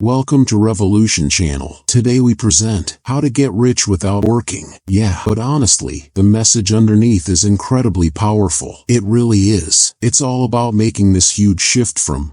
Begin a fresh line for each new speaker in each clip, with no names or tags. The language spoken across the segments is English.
Welcome to Revolution Channel. Today we present how to get rich without working. Yeah, but honestly, the message underneath is incredibly powerful. It really is. It's all about making this huge shift from,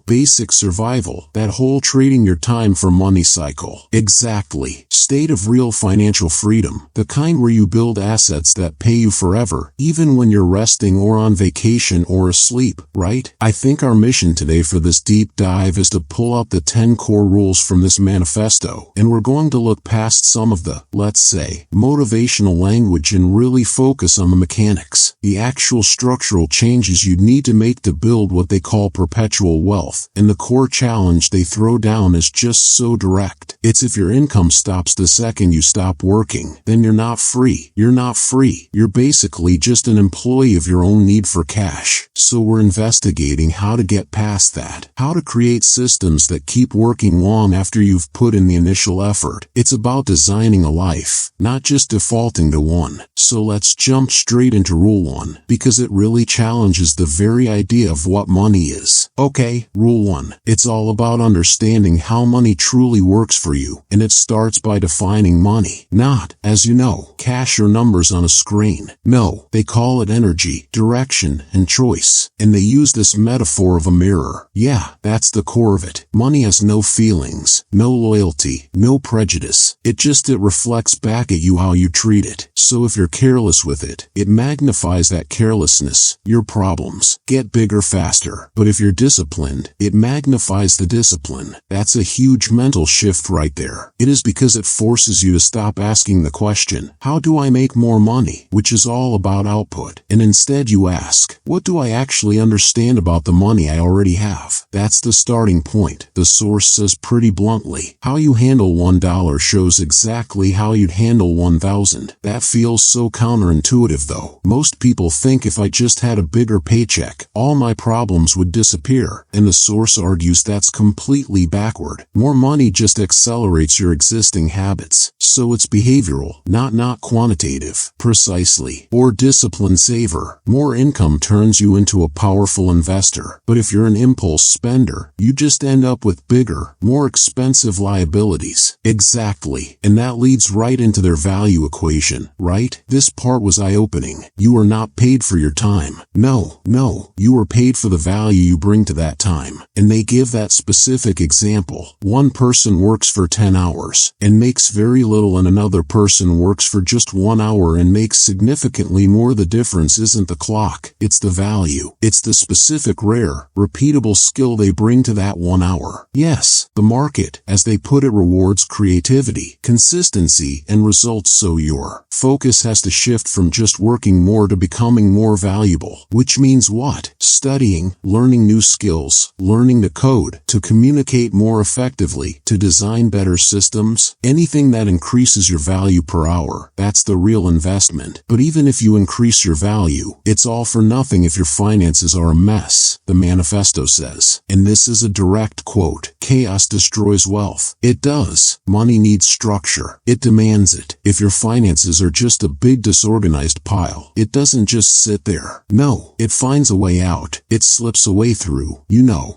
basic survival, that whole trading your time for money cycle. Exactly. State of real financial freedom. The kind where you build assets that pay you forever, even when you're resting or on vacation or asleep, right? I think our mission today for this deep dive is to pull out the 10 core rules from this manifesto, and we're going to look past some of the, let's say, motivational language and really focus on the mechanics, the actual structural changes you'd need to make to build what they call perpetual wealth. And the core challenge they throw down is just so direct. It's if your income stops the second you stop working, then you're not free. You're not free. You're basically just an employee of your own need for cash. So we're investigating how to get past that, how to create systems that keep working long after you've put in the initial effort. It's about designing a life, not just defaulting to one. So let's jump straight into rule 1, because it really challenges the very idea of what money is. Okay, rule 1. It's all about understanding how money truly works for you, and it starts by defining money. Not, as you know, cash or numbers on a screen. No, they call it energy, direction, and choice. And they use this metaphor of a mirror. Yeah, that's the core of it. Money has no feelings, no loyalty, no prejudice. It reflects back at you how you treat it. So if you're careless with it, it magnifies that carelessness. Your problems get bigger faster. But if you're disciplined, it magnifies the discipline. That's a huge mental shift right there. It is because it forces you to stop asking the question, how do I make more money? Which is all about output. And instead you ask, what do I actually understand about the money I already have? That's the starting point. The source says pretty bluntly, how you handle $1 shows exactly how you'd handle 1,000. That feels so counterintuitive though. Most people think if I just had a bigger paycheck, all my problems would disappear. And the source argues that's completely backward. More money just accelerates your existing habits. So it's behavioral, not quantitative. Precisely. Or discipline saver. More income turns you into a powerful investor. But if you're an impulse spender, you just end up with bigger, more expensive liabilities. Exactly. And that leads right into their value equation, right? This part was eye-opening. You are not paid for your time. No, you are paid for the value you bring to that time. And they give that specific example. One person works for 10 hours and makes very little, and another person works for just 1 hour and makes significantly more. The difference isn't the clock, it's the value. It's the specific, rare, repeatable skill they bring to that 1 hour. Yes, the market, as they put it, rewards creativity, consistency, and results. So your focus has to shift from just working more to becoming more valuable. Which means what? Studying, learning new skills, learning to code, to communicate more effectively, to design better systems. Anything that increases your value per hour, that's the real investment. But even if you increase your value, it's all for nothing if your finances are a mess, the manifesto says. And this is a direct quote. Chaos destroys wealth. It does. Money needs structure. It demands it. If your finances are just a big disorganized pile, it doesn't just sit there. No, it finds a way out. It slips away through,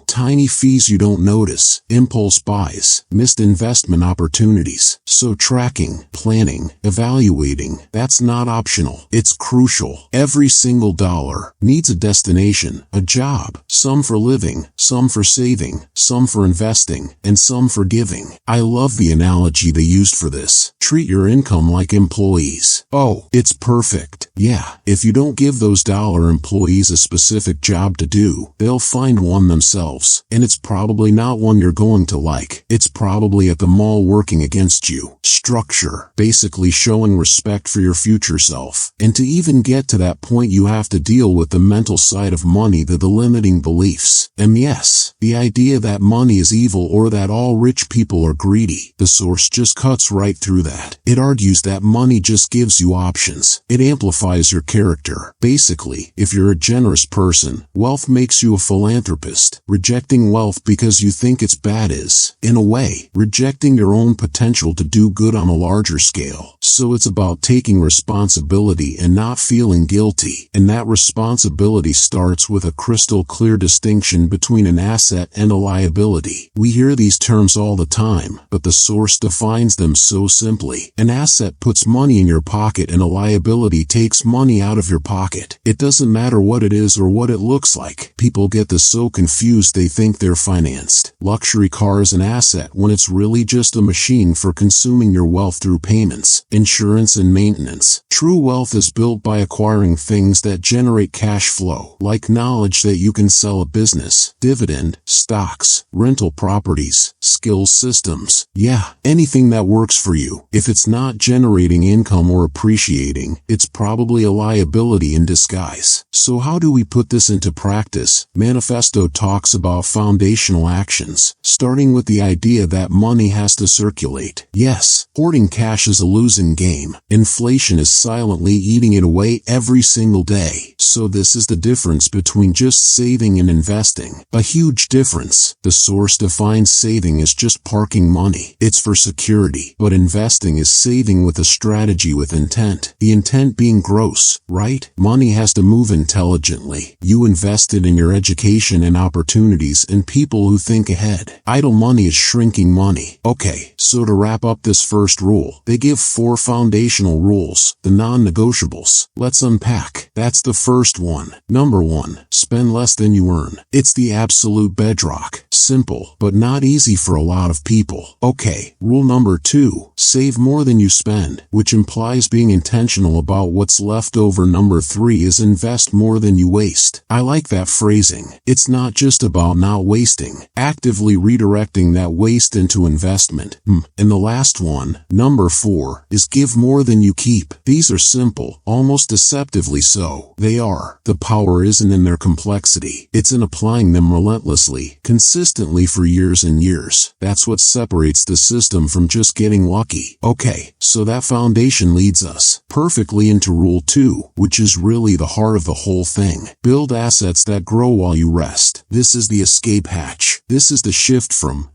tiny fees you don't notice, impulse buys, missed investment opportunities. So tracking, planning, evaluating, that's not optional. It's crucial. Every single dollar needs a destination, a job, some for living, some for saving, some for investing, and some for giving. I love the analogy they used for this. Treat your income like employees. Oh, it's perfect. Yeah, if you don't give those dollar employees a specific job to do, they'll find one themselves. And it's probably not one you're going to like. It's probably at the mall working against you. Structure, basically showing respect for your future self. And to even get to that point, you have to deal with the mental side of money, the limiting beliefs. And yes, the idea that money is evil or that all rich people are greedy. The source just cuts right through that. It argues that money just gives you options. It amplifies your character. Basically, if you're a generous person, wealth makes you a philanthropist. Rejecting wealth because you think it's bad is, in a a way, rejecting your own potential to do good on a larger scale. So it's about taking responsibility and not feeling guilty. And that responsibility starts with a crystal clear distinction between an asset and a liability. We hear these terms all the time, but the source defines them so simply. An asset puts money in your pocket and a liability takes money out of your pocket. It doesn't matter what it is or what it looks like. People get this so confused they think they're financed. Luxury car is an asset when it's really just a machine for consuming your wealth through payments, insurance and maintenance. True wealth is built by acquiring things that generate cash flow, like knowledge that you can sell a business, dividend, stocks, rental properties, skills systems. Yeah, anything that works for you. If it's not generating income or appreciating, it's probably a liability in disguise. So how do we put this into practice? Manifesto talks about foundational actions, starting with the idea that money has to circulate. Yes, hoarding cash is a losing game. Inflation is silently eating it away every single day. So this is the difference between just saving and investing. A huge difference. The source defines saving as just parking money. It's for security. But investing is saving with a strategy with intent. The intent being gross, right? Money has to move intelligently. You invested in your education and opportunities and people who think ahead. Idle money is shrinking money. Okay, so to wrap up this first rule, they give 4 foundational rules, the non-negotiables. Let's unpack. That's the first one. Number 1, spend less than you earn. It's the absolute bedrock. Simple, but not easy for a lot of people. Okay, rule number 2, save more than you spend, which implies being intentional about what's left over. Number 3 is invest more than you waste. I like that phrasing. It's not just about not wasting, actively redirecting that waste into investment. And the last one, number 4, is give more than you keep. These are simple, almost deceptively so. They are. The power isn't in their complexity. It's in applying them relentlessly, consistently for years and years. That's what separates the system from just getting lucky. Okay, so that foundation leads us perfectly into rule 2, which is really the heart of the whole thing. Build assets that grow while you rest. This is the escape hatch. This is the shift from,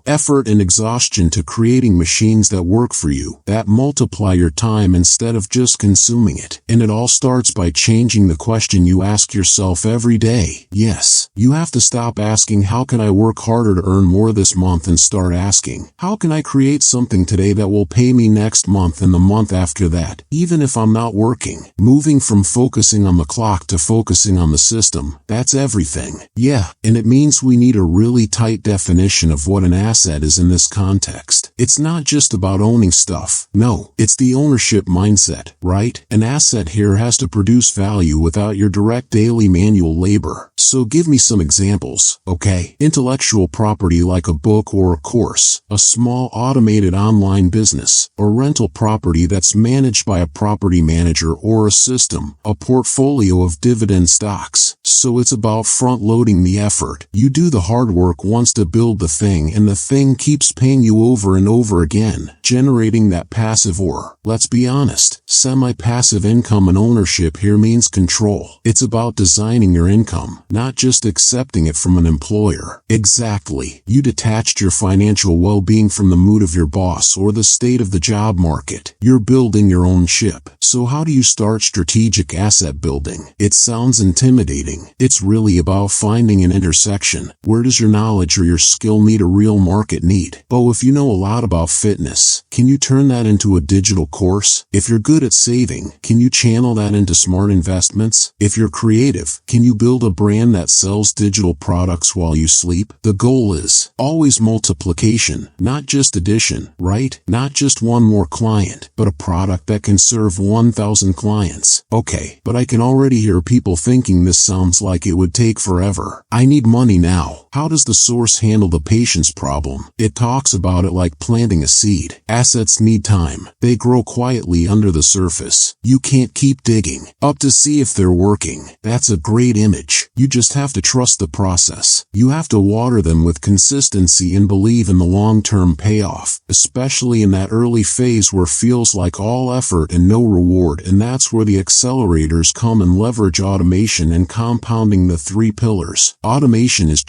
effort and exhaustion to creating machines that work for you, that multiply your time instead of just consuming it. And it all starts by changing the question you ask yourself every day. Yes, you have to stop asking, how can I work harder to earn more this month, and start asking, how can I create something today that will pay me next month and the month after that, even if I'm not working? Moving from focusing on the clock to focusing on the system, that's everything. Yeah, and it means we need a really tight definition of what an asset is in this context. It's not just about owning stuff. No, it's the ownership mindset, right? An asset here has to produce value without your direct daily manual labor. So give me some examples, okay? Intellectual property like a book or a course, a small automated online business, or rental property that's managed by a property manager or a system, a portfolio of dividend stocks. So it's about front-loading the effort. You do the hard work once to build the thing, and the thing keeps paying you over and over again, generating that passive, or, let's be honest, semi-passive income. And ownership here means control. It's about designing your income, not just accepting it from an employer. Exactly. You detached your financial well-being from the mood of your boss or the state of the job market. You're building your own ship. So how do you start strategic asset building? It sounds intimidating. It's really about finding an intersection. Where does your knowledge or your skill meet a real market need? Oh, if you know a lot about fitness, can you turn that into a digital course? If you're good at saving, can you channel that into smart investments? If you're creative, can you build a brand that sells digital products while you sleep? The goal is always multiplication, not just addition, right? Not just one more client, but a product that can serve 1,000 clients. Okay, but I can already hear people thinking this sounds like it would take forever. I need money now. How does the source handle the patience problem? It talks about it like planting a seed. Assets need time. They grow quietly under the surface. You can't keep digging up to see if they're working. That's a great image. You just have to trust the process. You have to water them with consistency and believe in the long-term payoff, especially in that early phase where feels like all effort and no reward. And that's where the accelerators come and leverage automation and compounding, the three pillars. Automation is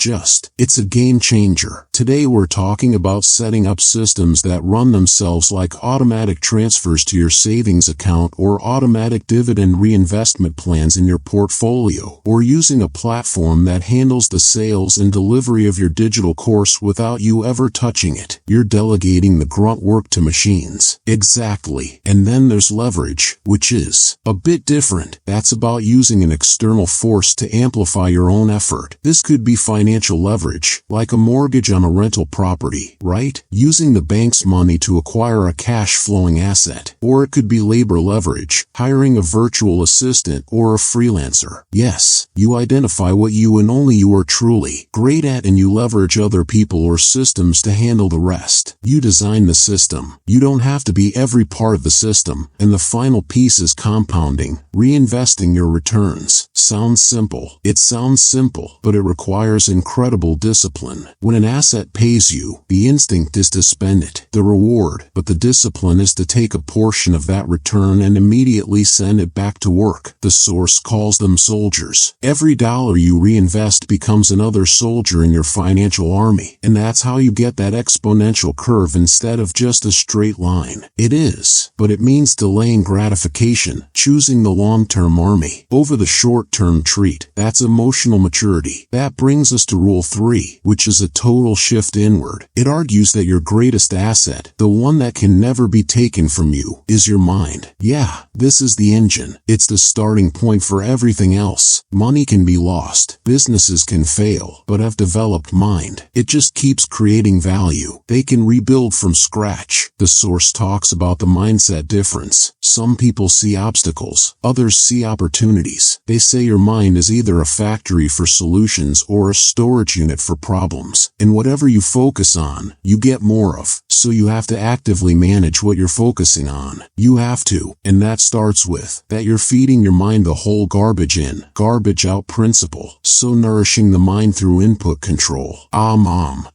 it's a game changer. Today we're talking about setting up systems that run themselves, like automatic transfers to your savings account or automatic dividend reinvestment plans in your portfolio, or using a platform that handles the sales and delivery of your digital course without you ever touching it. You're delegating the grunt work to machines. Exactly. And then there's leverage, which is a bit different. That's about using an external force to amplify your own effort. This could be financial leverage, like a mortgage on a rental property, right? Using the bank's money to acquire a cash-flowing asset. Or it could be labor leverage, hiring a virtual assistant or a freelancer. Yes, you identify what you and only you are truly great at, and you leverage other people or systems to handle the rest. You design the system. You don't have to be every part of the system. And the final piece is compounding, reinvesting your returns. Sounds simple. It sounds simple, but it requires incredible discipline. When an asset pays you, the instinct is to spend it, the reward, but the discipline is to take a portion of that return and immediately send it back to work. The source calls them soldiers. Every dollar you reinvest becomes another soldier in your financial army, and that's how you get that exponential curve instead of just a straight line. It is, but it means delaying gratification, choosing the long-term army over the short-term treat. That's emotional maturity. That brings us to Rule 3, which is a total shift inward. It argues that your greatest asset, the one that can never be taken from you, is your mind. Yeah, this is the engine. It's the starting point for everything else. Money can be lost, businesses can fail, but a developed mind, it just keeps creating value. They can rebuild from scratch. The source talks about the mindset difference. Some people see obstacles, others see opportunities. They say your mind is either a factory for solutions or a storage unit for problems. And whatever you focus on, you get more of. So you have to actively manage what you're focusing on. You have to. And that starts with that you're feeding your mind the whole garbage in, garbage out principle. So nourishing the mind through input control.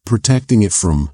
Protecting it from,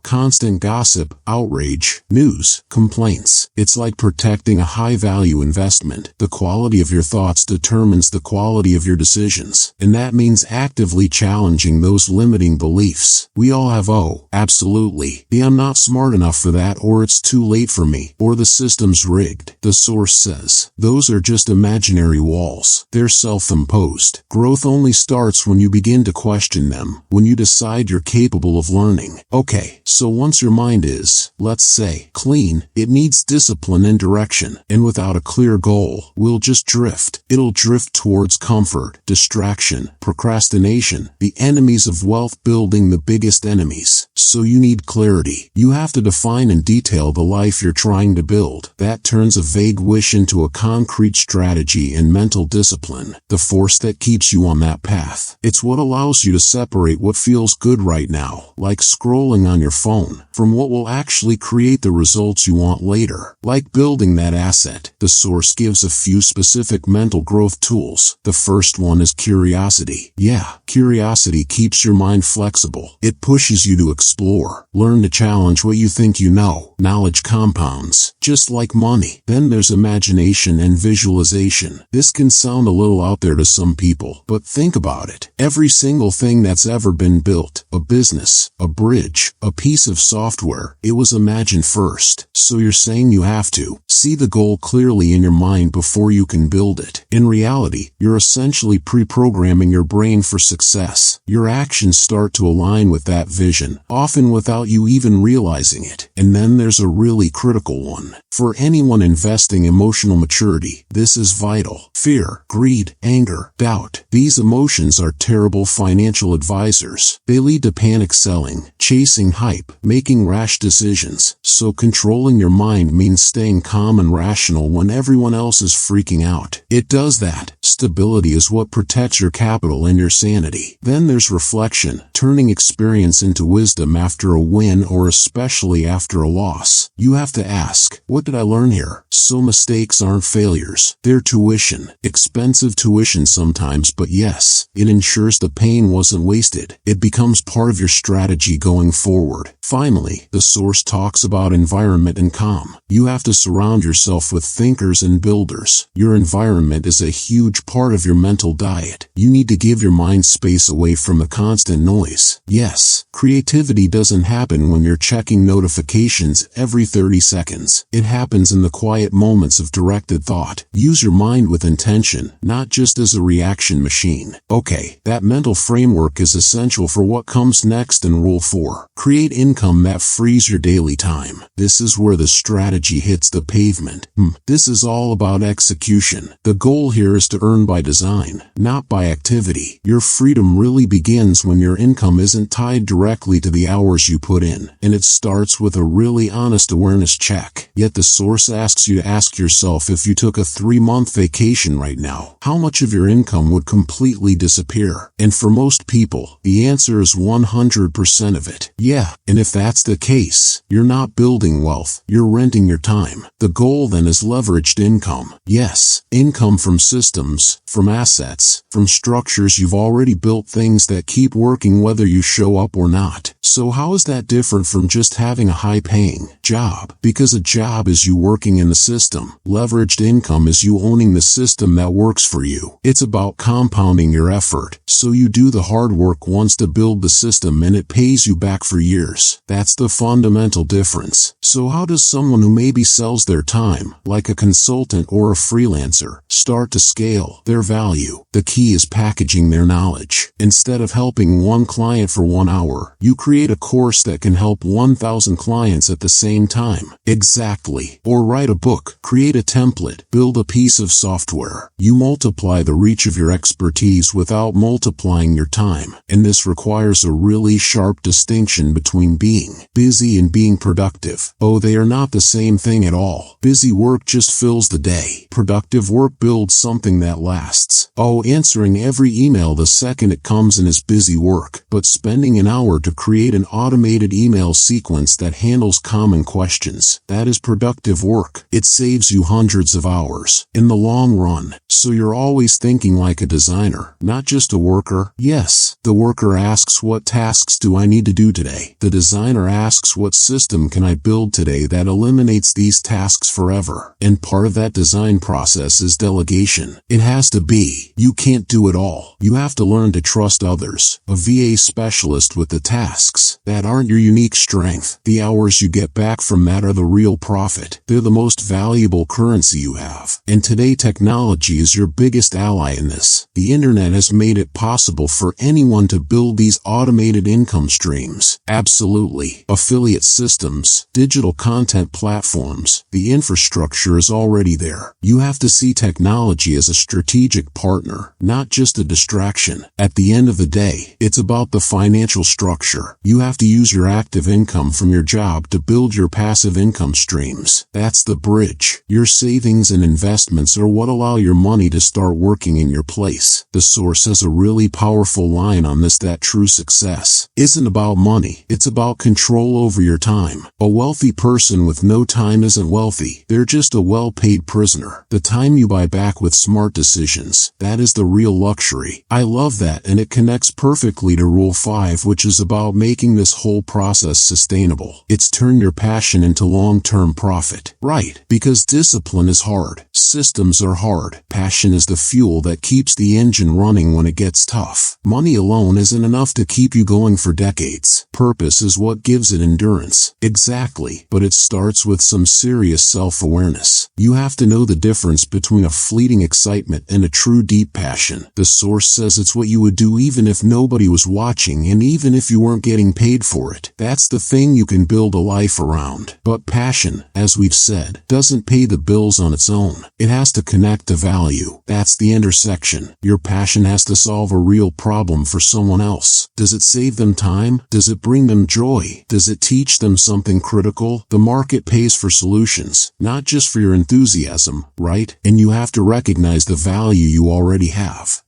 constant gossip, outrage, news, complaints. It's like protecting a high-value investment. The quality of your thoughts determines the quality of your decisions. And that means actively challenging those limiting beliefs. We all have, absolutely, I'm not smart enough for that, or it's too late for me, or the system's rigged. The source says, those are just imaginary walls. They're self-imposed. Growth only starts when you begin to question them, when you decide you're capable of learning. Okay, so once your mind is, let's say, clean, it needs discipline and direction. And without a clear goal, we'll just drift. It'll drift towards comfort, distraction, procrastination, the enemies of wealth building, the biggest enemies. So you need clarity. You have to define and detail the life you're trying to build. That turns a vague wish into a concrete strategy and mental discipline, the force that keeps you on that path. It's what allows you to separate what feels good right now, like scrolling on your phone, from what will actually create the results you want later. Like building that asset, the source gives a few specific mental growth tools. The first one is curiosity. Yeah, curiosity keeps your mind flexible. It pushes you to explore, learn to challenge what you think you know. Knowledge compounds, just like money. Then there's imagination and visualization. This can sound a little out there to some people, but think about it. Every single thing that's ever been built, a business, a bridge, a piece of software, it was imagined first. So you're saying you have to see the goal clearly in your mind before you can build it. In reality, you're essentially pre-programming your brain for success. Your actions start to align with that vision, often without you even realizing it. And then there's a really critical one. For anyone investing emotional maturity, this is vital. Fear, greed, anger, doubt. These emotions are terrible financial advisors. They lead to panic selling, chasing hype, making rash decisions. So controlling your mind means staying calm and rational when everyone else is freaking out. It does that Stability is what protects your capital and your sanity. Then there's reflection, turning experience into wisdom after a win or especially after a loss. You have to ask, what did I learn here? So mistakes aren't failures. They're tuition. Expensive tuition sometimes, but yes, it ensures the pain wasn't wasted. It becomes part of your strategy going forward. Finally, the source talks about environment and calm. You have to surround yourself with thinkers and builders. Your environment is a huge part of your mental diet. You need to give your mind space away from the constant noise. Yes, creativity doesn't happen when you're checking notifications every 30 seconds. It happens in the quiet moments of directed thought. Use your mind with intention, not just as a reaction machine. Okay, that mental framework is essential for what comes next in Rule 4. Create income that frees your daily time. This is where the strategy hits the pavement. This is all about execution. The goal here is to earn by design, not by activity. Your freedom really begins when your income isn't tied directly to the hours you put in, and it starts with a really honest awareness check. Yet the source asks you to ask yourself, if you took a 3-month vacation right now, how much of your income would completely disappear? And for most people, the answer is 100% of it. Yeah, and if that's the case, you're not building wealth, you're renting your time. The goal then is leveraged income. Yes, income from systems, from assets, from structures you've already built, things that keep working whether you show up or not. So how is that different from just having a high-paying job? Because a job is you working in the system. Leveraged income is you owning the system that works for you. It's about compounding your effort. So you do the hard work once to build the system and it pays you back for years. That's the fundamental difference. So how does someone who maybe sells their time, like a consultant or a freelancer, start to scale their value? The key is packaging their knowledge. Instead of helping one client for 1 hour, you create a course that can help 1,000 clients at the same time. Exactly. Or write a book, create a template, build a piece of software. You multiply the reach of your expertise without multiplying your time. And this requires a really sharp distinction between being busy and being productive. Oh, they are not the same thing at all. Busy work just fills the day. Productive work builds something that lasts. Oh, answering every email the second it comes in is busy work. But spending an hour to create an automated email sequence that handles common questions, that is productive work. It saves you hundreds of hours in the long run. So you're always thinking like a designer, not just a worker. Yes, the worker asks, what tasks do I need to do today? The designer asks, what system can I build today that eliminates these tasks forever? And part of that design process is delegation. It has to be. You can't do it all. You have to learn to trust others. A VA specialist with the tasks that aren't your unique strength. The hours you get back from that are the real profit. They're the most valuable currency you have. And today technology is your biggest ally in this. The internet has made it possible for anyone to build these automated income streams. Absolutely. Affiliate systems, digital content platforms, the infrastructure is already there. You have to see technology as a strategic partner, not just a distraction. At the end of the day, it's about the financial structure. You have to use your active income from your job to build your passive income streams. That's the bridge. Your savings and investments are what allow your money to start working in your place. The source has a really powerful line on this, that true success isn't about money. It's about control over your time. A wealthy person with no time isn't wealthy. They're just a well-paid prisoner. The time you buy back with smart decisions, that is the real luxury. I love that, and it connects perfectly to Rule 5, which is about making this whole process sustainable. It's turn your passion into long-term profit. Right, because discipline is hard. Systems are hard. Passion is the fuel that keeps the engine running when it gets tough. Money alone isn't enough to keep you going for decades. Purpose is what gives it endurance. Exactly, but it starts with some serious self-awareness. You have to know the difference between a fleeting excitement and a true deep passion. The source says it's what you would do even if nobody was watching and even if you weren't getting paid for it. That's the thing you can build a life around. But passion, as we've said, doesn't pay the bills on its own. It has to connect to value. That's the intersection. Your passion has to solve a real problem for someone else. Does it save them time? Does it bring them joy? Does it teach them something critical? The market pays for solutions, not just for your enthusiasm, right? And you have to recognize the value you already have.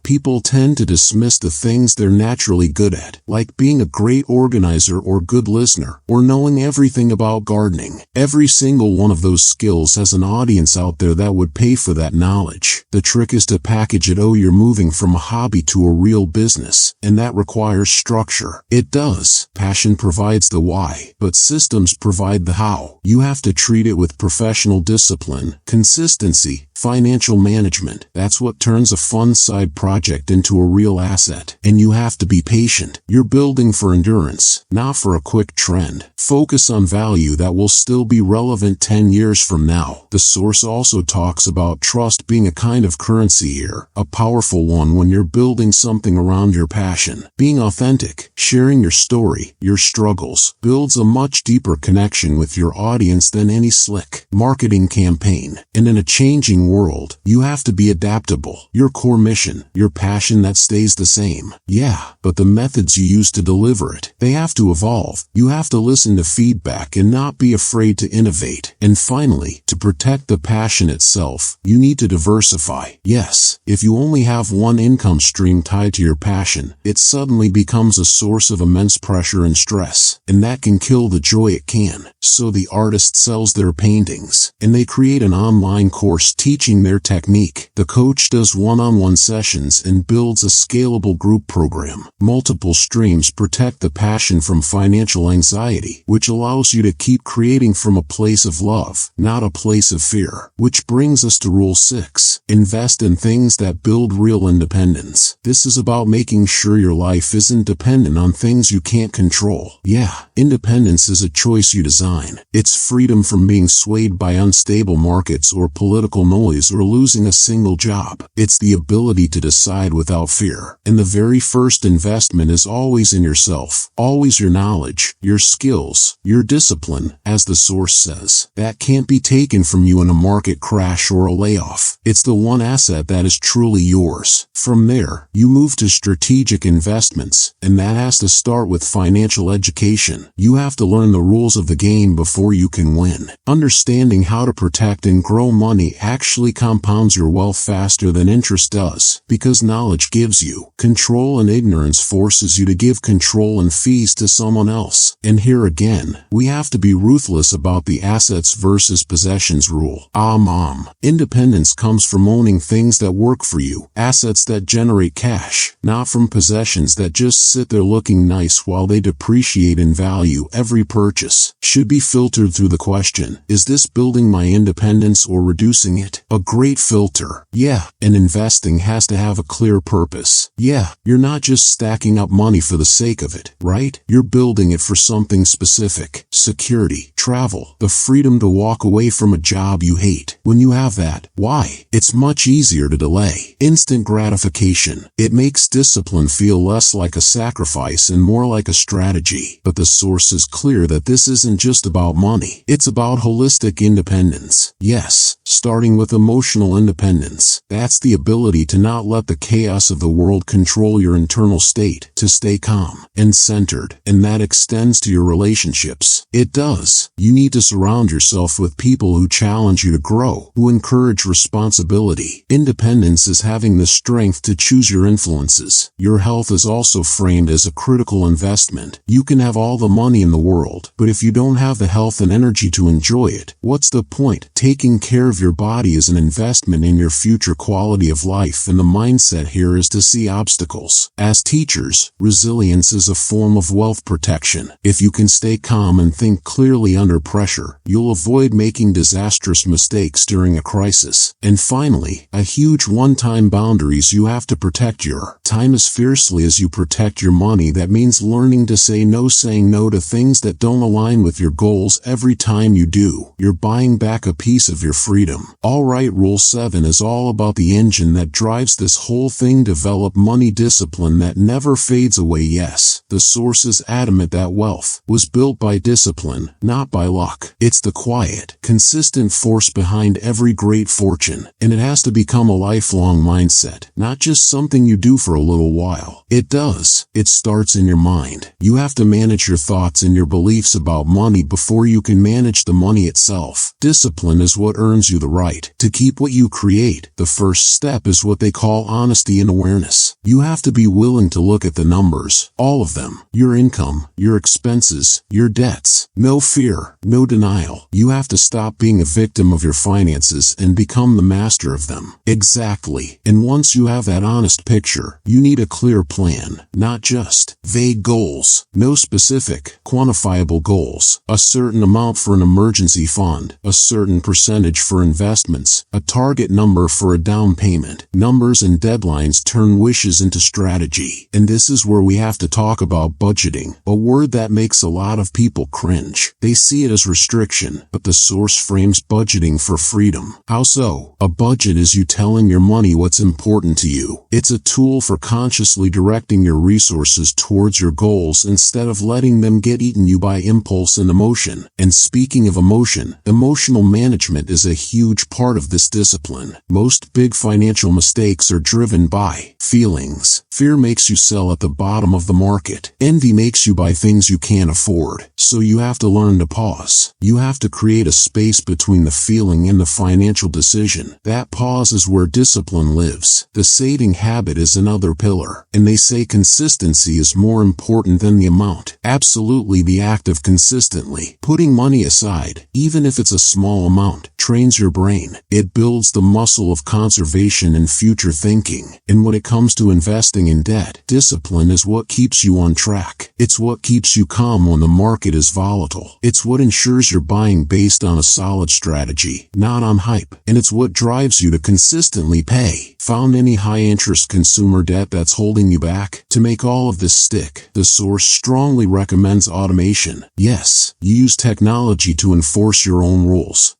People tend to dismiss the things they're naturally good at, like being a great organizer or good listener, or knowing everything about gardening. Every single one of those skills has an audience out there that would pay for that knowledge. The trick is to package it. You're moving from a hobby to a real business, and that requires structure. It does. Passion provides the why, but systems provide the how. You have to treat it with professional discipline, consistency, financial management. That's what turns a fun side project into a real asset. And you have to be patient. You're building for endurance, not for a quick trend. Focus on value that will still be relevant 10 years from now. The source also talks about trust being a kind of currency here, a powerful one when you're building something around your passion. Being authentic, sharing your story, your struggles, builds a much deeper connection with your audience than any slick marketing campaign. And in a changing world, you have to be adaptable. Your core mission, your passion, that stays the same. Yeah, but the methods you use to deliver it, they have to evolve. You have to listen to feedback and not be afraid to innovate. And finally, to protect the passion itself, you need to diversify. Yes, if you only have one income stream tied to your passion, it suddenly becomes a source of immense pressure and stress, and that can kill the joy it can. So the artist sells their paintings, and they create an online course teaching their technique. The coach does one-on-one sessions and builds a scalable group program. Multiple streams protect the passion from financial anxiety, which allows you to keep creating from a place of love, not a place of fear. Which brings us to Rule 6. Invest in things that build real independence. This is about making sure your life isn't dependent on things you can't control. Yeah, independence is a choice you design. It's freedom from being swayed by unstable markets or political noise or losing a single job. It's the ability to decide without fear. And the very first investment is always in yourself. Always your knowledge, your skills, your discipline, as the source says. That can't be taken from you in a market crash or a layoff. It's the one asset that is truly yours. From there, you move to strategic investments, and that has to start with financial education. You have to learn the rules of the game before you can win. Understanding how to protect and grow money actually compounds your wealth faster than interest does, because knowledge gives you control and ignorance forces you to give control and fees to someone else. And here again, we have to be ruthless about the assets versus possessions rule. Independence comes from owning things that work for you, assets that generate cash, not from possessions that just sit there looking nice while they depreciate in value. Every purchase should be filtered through the question, is this building my independence or reducing it? A great filter. Yeah, and investing has to have a clear purpose. Yeah, you're not just stacking up money for the sake of it, right? You're building it for something specific. Security, travel, the freedom to walk away from a job you hate. When you have that, why? It's much easier to delay. Instant gratification. It makes discipline feel less like a sacrifice and more like a strategy. But the source is clear that this isn't just about money. It's about holistic independence. Yes, starting with emotional independence. That's the ability to not let the chaos of the world control your internal state, to stay calm and centered, and that extends to your relationships. It does. You need to surround yourself with people who challenge you to grow, who encourage responsibility. Independence is having the strength to choose your influences. Your health is also framed as a critical investment. You can have all the money in the world, but if you don't have the health and energy to enjoy it, what's the point? Taking care of your body is an investment in your future quality of life, and the mindset here is to see obstacles as teachers. Resilience is a form of wealth protection. If you can stay calm and think clearly under pressure, you'll avoid making disastrous mistakes during a crisis. And finally, a huge one-time boundaries. You have to protect your time as fiercely as you protect your money. That means learning to say no, saying no to things that don't align with your goals. Every time you do, you're buying back a piece of your freedom. Alright, Rule 7 is all about the engine that drives this whole thing. Develop money discipline that never fades away. Yes, the source is adamant that wealth was built by discipline, not by luck. It's the quiet, consistent force behind every great fortune, and it has to become a lifelong mindset, not just something you do for a little while. It does. It starts in your mind. You have to manage your thoughts and your beliefs about money before you can manage the money itself. Discipline is what earns you the right to to keep what you create, the first step is what they call honesty and awareness. You have to be willing to look at the numbers, all of them, your income, your expenses, your debts. No fear, no denial. You have to stop being a victim of your finances and become the master of them. Exactly. And once you have that honest picture, you need a clear plan, not just vague goals. No specific, quantifiable goals. A certain amount for an emergency fund, a certain percentage for investments, a target number for a down payment. Numbers and deadlines turn wishes into strategy. And this is where we have to talk about budgeting, a word that makes a lot of people cringe. They see it as restriction, but the source frames budgeting for freedom. How so? A budget is you telling your money what's important to you. It's a tool for consciously directing your resources towards your goals instead of letting them get eaten you by impulse and emotion. And speaking of emotion, emotional management is a huge part of this discipline. Most big financial mistakes are driven by feelings. Fear makes you sell at the bottom of the market. Envy makes you buy things you can't afford. So you have to learn to pause. You have to create a space between the feeling and the financial decision. That pause is where discipline lives. The saving habit is another pillar. And they say consistency is more important than the amount. Absolutely, the act of consistently putting money aside, even if it's a small amount, trains your brain. It builds the muscle of conservation and future thinking. And when it comes to investing in debt, discipline is what keeps you on track. It's what keeps you calm when the market is volatile. It's what ensures you're buying based on a solid strategy, not on hype. And it's what drives you to consistently pay. Found any high-interest consumer debt that's holding you back? To make all of this stick, the source strongly recommends automation. Yes, you use technology to enforce your own rules.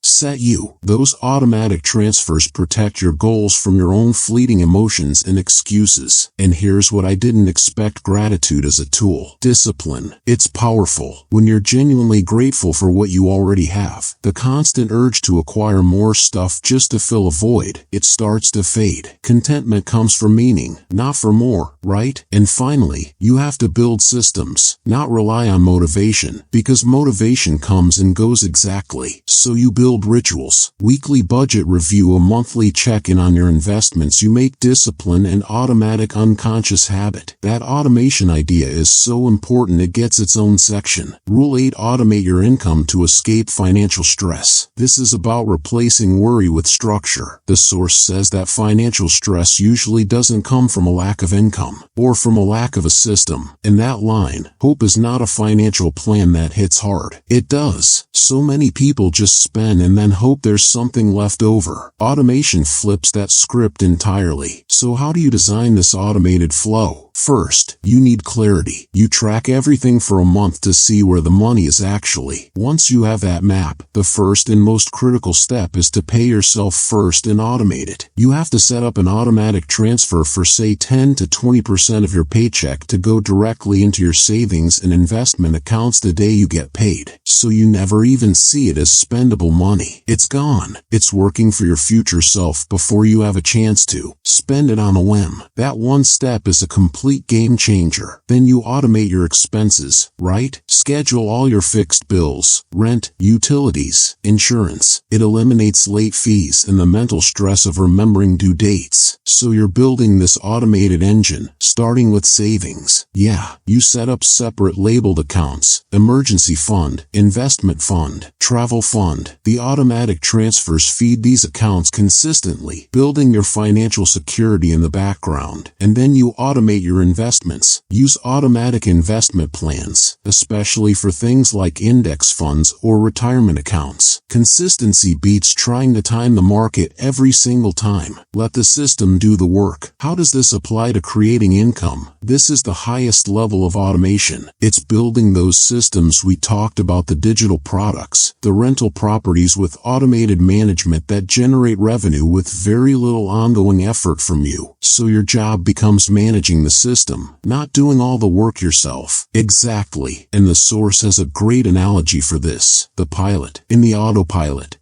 Those automatic transfers protect your goals from your own fleeting emotions and excuses. And here's what I didn't expect: gratitude as a tool. Discipline. It's powerful. When you're genuinely grateful for what you already have, the constant urge to acquire more stuff just to fill a void, it starts to fade. Contentment comes from meaning, not for more, right? And finally, you have to build systems, not rely on motivation, because motivation comes and goes. Exactly. So you build rituals, weekly budget review, a monthly check-in on your investments. You make discipline an automatic unconscious habit. That automation idea is so important it gets its own section. Rule 8: automate your income to escape financial stress. This is about replacing worry with structure. The source says that financial stress usually doesn't come from a lack of income, or from a lack of a system. In that line, hope is not a financial plan that hits hard. It does. So many people just spend and then hope there's something left over. Automation flips that script entirely. So how do you design this automated flow? First, you need clarity. You track everything for a month to see where the money is actually. Once you have that map, the first and most critical step is to pay yourself first and automate it. You have to set up an automatic transfer for, say, 10 to 20% of your paycheck to go directly into your savings and investment accounts the day you get paid. So you never even see it as spendable money. It's gone. It's working for your future self before you have a chance to spend it on a whim. That one step is a complete game changer. Then you automate your expenses, right? Schedule all your fixed bills, rent, utilities, insurance. It eliminates late fees and the mental stress of remembering due dates. So you're building this automated engine, starting with savings. Yeah, you set up separate labeled accounts: emergency fund, investment fund, travel fund. The automatic transfers feed these accounts consistently, building your financial security in the background. And then you automate your investments. Use automatic investment plans, especially for things like index funds or retirement accounts. Consistency beats trying to time the market every single time. Let the system do the work. How does this apply to creating income? This is the highest level of automation. It's building those systems we talked about, the digital products, the rental properties with automated management that generate revenue with very little ongoing effort from you. So your job becomes managing the system, not doing all the work yourself. Exactly. And the source has a great analogy for this: the pilot in the autopilot.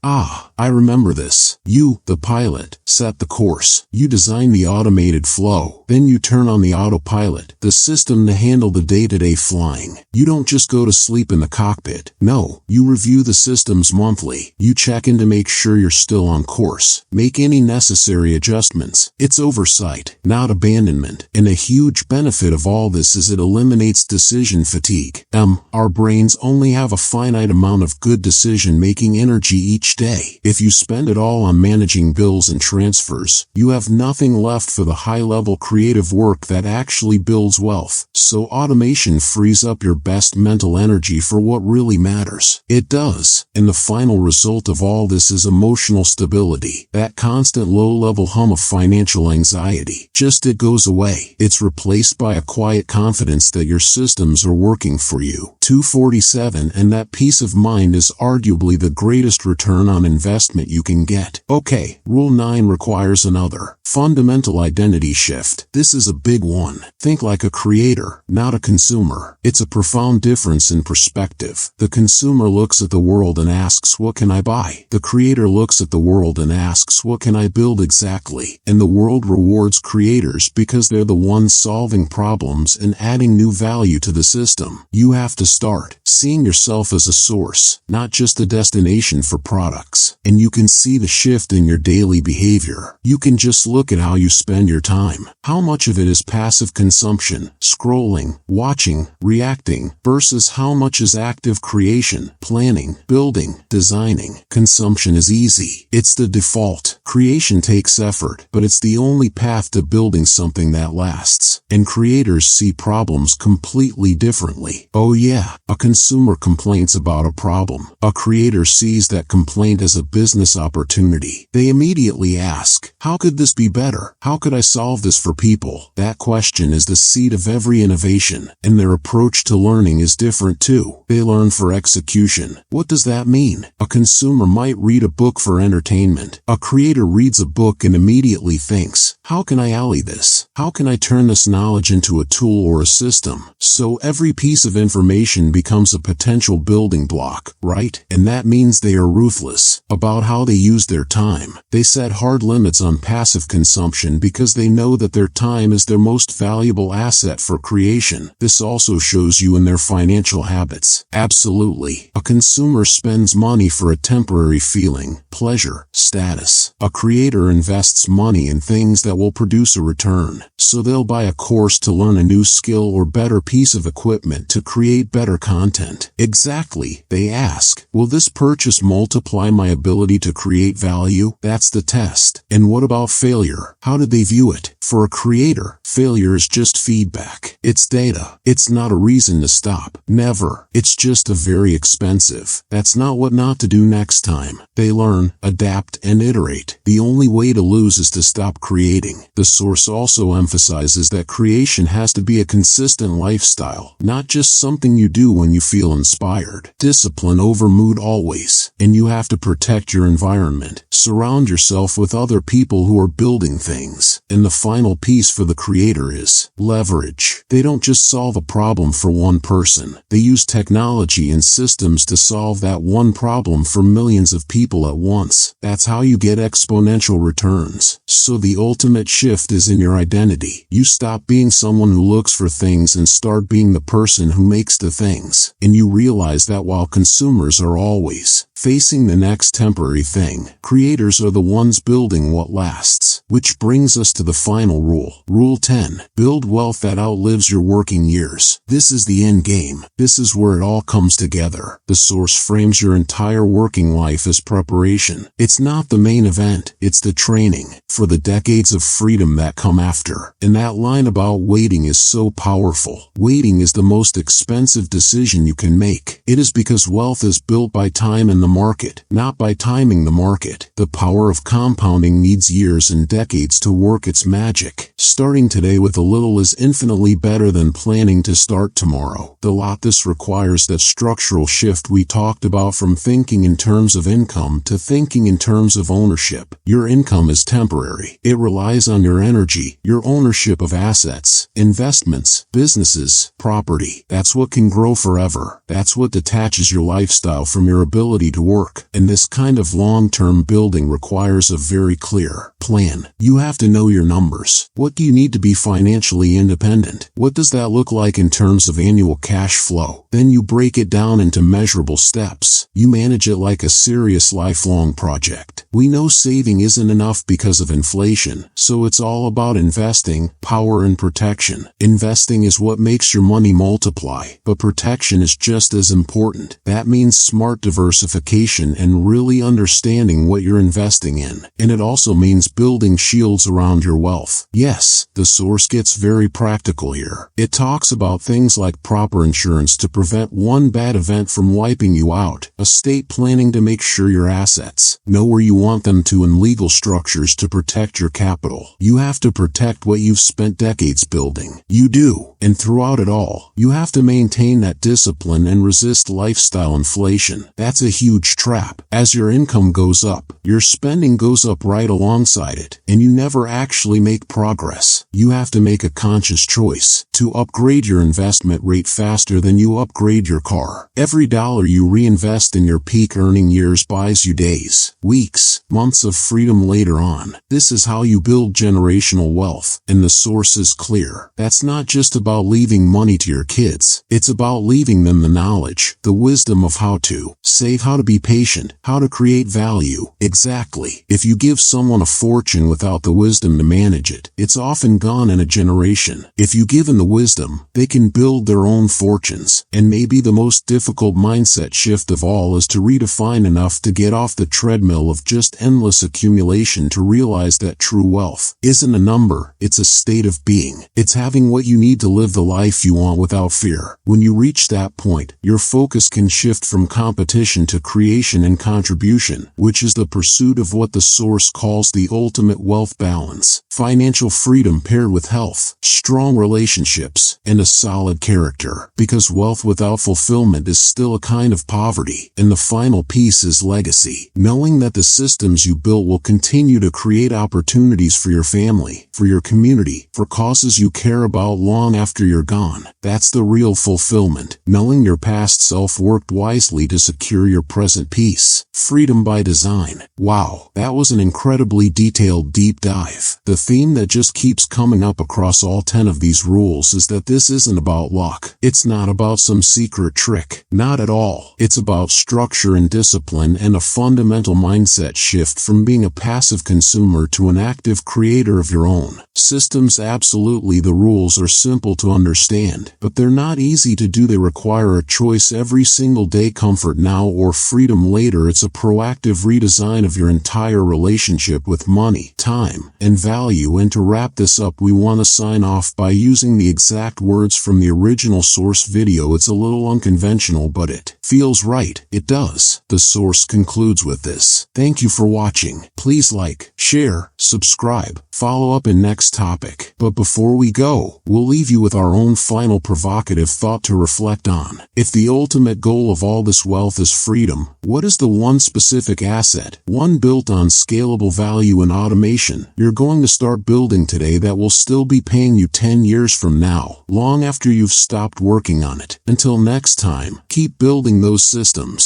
I remember this. You, the pilot, set the course. You design the automated flow. Then you turn on the autopilot, the system to handle the day-to-day flying. You don't just go to sleep in the cockpit. No, you review the systems monthly. You check in to make sure you're still on course. Make any necessary adjustments. It's oversight, not abandonment. And a huge benefit of all this is it eliminates decision fatigue. Our brains only have a finite amount of good decision-making energy each day. If you spend it all on managing bills and transfers, you have nothing left for the high-level creative work that actually builds wealth. So automation frees up your best mental energy for what really matters. It does. And the final result of all this is emotional stability. That constant low-level hum of financial anxiety. It goes away. It's replaced by a quiet confidence that your systems are working for you. 247. And that peace of mind is arguably the greatest return on investment you can get. Okay, Rule 9 requires another fundamental identity shift. This is a big one. Think like a creator, not a consumer. It's a profound difference in perspective. The consumer looks at the world and asks, what can I buy? The creator looks at the world and asks, what can I build exactly? And the world rewards creators because they're the ones solving problems and adding new value to the system. You have to start seeing yourself as a source, not just a destination for products. And you can see the shift in your daily behavior. You can just look at how you spend your time. How much of it is passive consumption, scrolling, watching, reacting, versus how much is active creation, planning, building, designing. Consumption is easy. It's the default. Creation takes effort, but it's the only path to building something that lasts. And creators see problems completely differently. Oh yeah, a consumer complains about a problem. A creator sees that complaint as a business opportunity. They immediately ask, how could this be better? How could I solve this for people? That question is the seed of every innovation, and their approach to learning is different too. They learn for execution. What does that mean? A consumer might read a book for entertainment. A creator reads a book and immediately thinks, how can I alley this? How can I turn this knowledge into a tool or a system? So every piece of information becomes a potential building block, right? And that means they are ruthless about how they use their time. They set hard limits on passive consumption because they know that their time is their most valuable asset for creation. This also shows you in their financial habits. Absolutely. A consumer spends money for a temporary feeling, pleasure, status. A creator invests money in things that will produce a return. So they'll buy a course to learn a new skill or better piece of equipment to create better content. Exactly. They ask, will this purchase multiply my ability to create value? That's the test. And what about failure? How did they view it? For a creator, failure is just feedback. It's data. It's not a reason to stop. Never. It's just a very expensive. That's not what not to do next time. They learn, adapt, and iterate. The only way to lose is to stop creating. The source also emphasizes that creation has to be a consistent lifestyle, not just something you do when you feel inspired. Discipline over mood always. And you have to protect your environment. Surround yourself with other people who are building things. And the final piece for the creator is leverage. They don't just solve a problem for one person. They use technology and systems to solve that one problem for millions of people at once. That's how you get exponential returns. So the ultimate shift is in your identity. You stop being someone who looks for things and start being the person who makes the things. And you realize that while consumers are always facing the next temporary thing, creators are the ones building what lasts. Which brings us to the final rule. Rule 10. Build wealth that outlives your working years. This is the end game. This is where it all comes together. The source frames your entire working life as preparation. It's not the main event. It's the training for the decades of freedom that come after. And that line about waiting is so powerful. Waiting is the most expensive decision you can make. It is because wealth is built by time in the market, not by timing the market. The power of compounding needs years and decades to work its magic. Starting today with a little is infinitely better than planning to start tomorrow. This requires that structural shift we talked about, from thinking in terms of income to thinking in terms of ownership. Your income is temporary. It relies on your energy, your ownership of assets, investments, businesses, property. That's what can grow forever. That's what detaches your lifestyle from your ability to work. And this kind of long-term building requires a very clear plan. You have to know your numbers. What do you need to be financially independent? What does that look like in terms of annual cash flow, Then you break it down into measurable steps. You manage it like a serious lifelong project. We know saving isn't enough because of inflation, so it's all about investing, power and protection. Investing is what makes your money multiply, but protection is just as important. That means smart diversification and really understanding what you're investing in. And it also means building shields around your wealth. Yes, the source gets very practical here. It talks about things like proper insurance to prevent one bad event from wiping you out, estate planning to make sure your assets know where you want them to, and legal structures to protect your capital. You have to protect what you've spent decades building. You do. And throughout it all, you have to maintain that discipline and resist lifestyle inflation. That's a huge trap. As your income goes up, your spending goes up right alongside it, and you never actually make progress. You have to make a conscious choice to upgrade your investment rate faster than you upgrade your car. Every dollar you reinvest in your peak earning years buys you days, weeks, months of freedom later on. This is how you build generational wealth, and the source is clear. That's not just about leaving money to your kids. It's about leaving them the knowledge, the wisdom of how to save, how to be patient, how to create value. Exactly. If you give someone a fortune without the wisdom to manage it, it's often gone in a generation. If you give them the wisdom, they can build their own fortunes. And maybe the most difficult mindset shift of all is to redefine enough to get off the treadmill of just endless accumulation to realize that true wealth isn't a number, it's a state of being. It's having what you need to live the life you want without fear. When you reach that point, your focus can shift from competition to creation and contribution, which is the pursuit of what the source calls the ultimate wealth balance. Financial freedom paired with health, strong relationships, and a solid character. Because wealth without fulfillment is still a kind of poverty. And the final piece is legacy. Knowing that the systems you built will continue to create opportunities for your family, for your community, for causes you care about long after you're gone. That's the real fulfillment. Knowing your past self worked wisely to secure your present peace. Freedom by design. Wow, that was an incredibly detailed deep dive. The theme that just keeps coming up across all 10 of these rules is that this isn't about luck. It's not about some secret trick. Not at all. It's about structure and discipline and a fundamental mindset shift from being a passive consumer to an active creator of your own systems. Absolutely, the rules are simple to understand, but they're not easy to do. They require a choice every single day: comfort now or freedom later. It's a proactive redesign of your entire relationship with money, time, and value. And to wrap this up, we want to sign off by using the exact words from the original source video. It's a little unconventional, but it feels right. It does. The source concludes with this: thank you for watching. Please like, share, subscribe, follow up in next topic. But before we go, we'll leave you with our own final provocative thought to reflect on. If the ultimate goal of all this wealth is freedom, what is the one specific asset, one built on scalable value and automation, you're going to start building today that will still be paying you 10 years from now, long after you've stopped working on it? Until next time, keep building those systems.